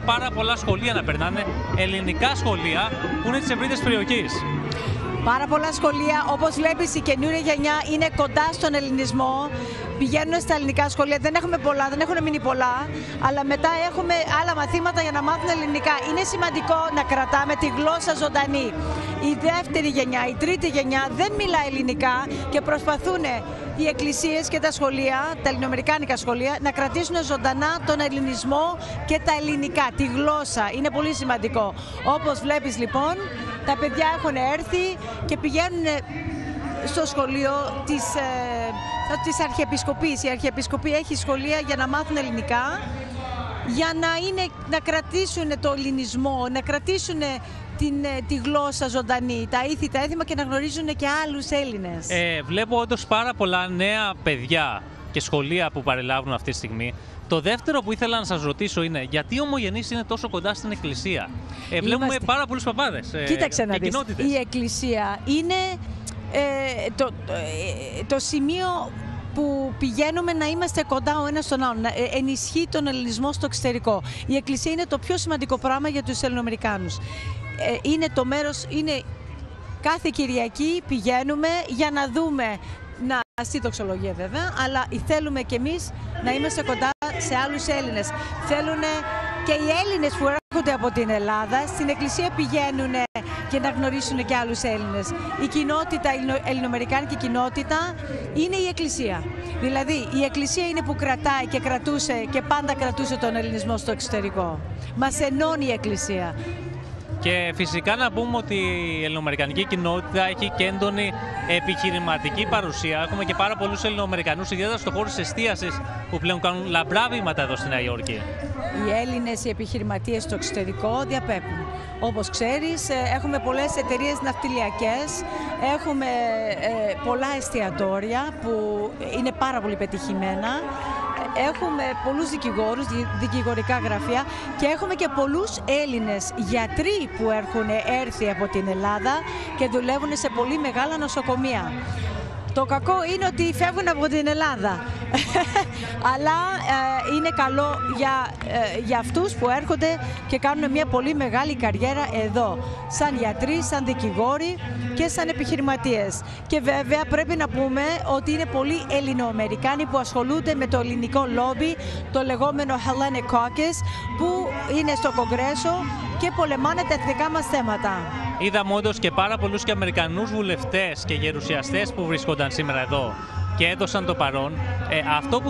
Πάρα πολλά σχολεία να περνάνε, ελληνικά σχολεία που είναι της ευρύτερης περιοχής. Πάρα πολλά σχολεία, όπως βλέπεις η καινούρια γενιά είναι κοντά στον ελληνισμό, πηγαίνουν στα ελληνικά σχολεία, δεν έχουμε πολλά, δεν έχουν μείνει πολλά, αλλά μετά έχουμε άλλα μαθήματα για να μάθουν ελληνικά. Είναι σημαντικό να κρατάμε τη γλώσσα ζωντανή. Η δεύτερη γενιά, η τρίτη γενιά δεν μιλά ελληνικά και προσπαθούν οι εκκλησίες και τα σχολεία, τα ελληνοαμερικάνικα σχολεία, να κρατήσουν ζωντανά τον ελληνισμό και τα ελληνικά, τη γλώσσα. Είναι πολύ σημαντικό. Όπως βλέπεις λοιπόν, τα παιδιά έχουν έρθει και πηγαίνουν στο σχολείο της Αρχιεπισκοπής. Η Αρχιεπισκοπή έχει σχολεία για να μάθουν ελληνικά, για να κρατήσουν το ελληνισμό, να κρατήσουν τη γλώσσα ζωντανή, τα ήθη, τα έθιμα και να γνωρίζουν και άλλους Έλληνες. Βλέπω όντως πάρα πολλά νέα παιδιά και σχολεία που παρελάβουν αυτή τη στιγμή. Το δεύτερο που ήθελα να σας ρωτήσω είναι γιατί ο Ομογενής είναι τόσο κοντά στην εκκλησία. Βλέπουμε πάρα πολλούς παπάδες. Κοίταξε να δεις, η εκκλησία είναι το σημείο που πηγαίνουμε να είμαστε κοντά ο ένας στον άλλον, να ενισχύει τον ελληνισμό στο εξωτερικό. Η εκκλησία είναι το πιο σημαντικό πράγμα για τους Ελληνοαμερικάνους. Είναι το μέρος, είναι κάθε Κυριακή πηγαίνουμε για να δούμε, στη δοξολογία βέβαια, αλλά θέλουμε κι εμείς να είμαστε κοντά σε άλλους Έλληνες. Θέλουν και οι Έλληνες που έρχονται από την Ελλάδα στην εκκλησία πηγαίνουν και να γνωρίσουν και άλλους Έλληνες. Η κοινότητα, η ελληνοαμερικάνικη κοινότητα είναι η εκκλησία. Δηλαδή η εκκλησία είναι που κρατάει και κρατούσε και πάντα κρατούσε τον ελληνισμό στο εξωτερικό. Μας ενώνει η εκκλησία. Και φυσικά να πούμε ότι η ελληνοαμερικανική κοινότητα έχει και έντονη επιχειρηματική παρουσία. Έχουμε και πάρα πολλούς Ελληνοαμερικανούς, ιδιαίτερα στον χώρο της εστίασης, που πλέον κάνουν λαμπρά βήματα εδώ στη Νέα Υόρκη. Οι Έλληνες, οι επιχειρηματίες στο εξωτερικό διαπέπτουν. Όπως ξέρεις, έχουμε πολλές εταιρείες ναυτιλιακές, έχουμε πολλά εστιατόρια που είναι πάρα πολύ πετυχημένα. Έχουμε πολλούς δικηγόρους, δικηγορικά γραφεία και έχουμε και πολλούς Έλληνες γιατροί που έχουν έρθει από την Ελλάδα και δουλεύουν σε πολύ μεγάλα νοσοκομεία. Το κακό είναι ότι φεύγουν από την Ελλάδα, αλλά είναι καλό για αυτούς που έρχονται και κάνουν μια πολύ μεγάλη καριέρα εδώ, σαν γιατροί, σαν δικηγόροι και σαν επιχειρηματίες. Και βέβαια πρέπει να πούμε ότι είναι πολλοί Ελληνοαμερικάνοι που ασχολούνται με το ελληνικό λόμπι, το λεγόμενο Hellenic Caucus, που είναι στο Κογκρέσο και πολεμάνε τα εθνικά μας θέματα. Είδαμε όντως και πάρα πολλούς και Αμερικανούς βουλευτές και γερουσιαστές που βρίσκονταν σήμερα εδώ και έδωσαν το παρόν. Αυτό που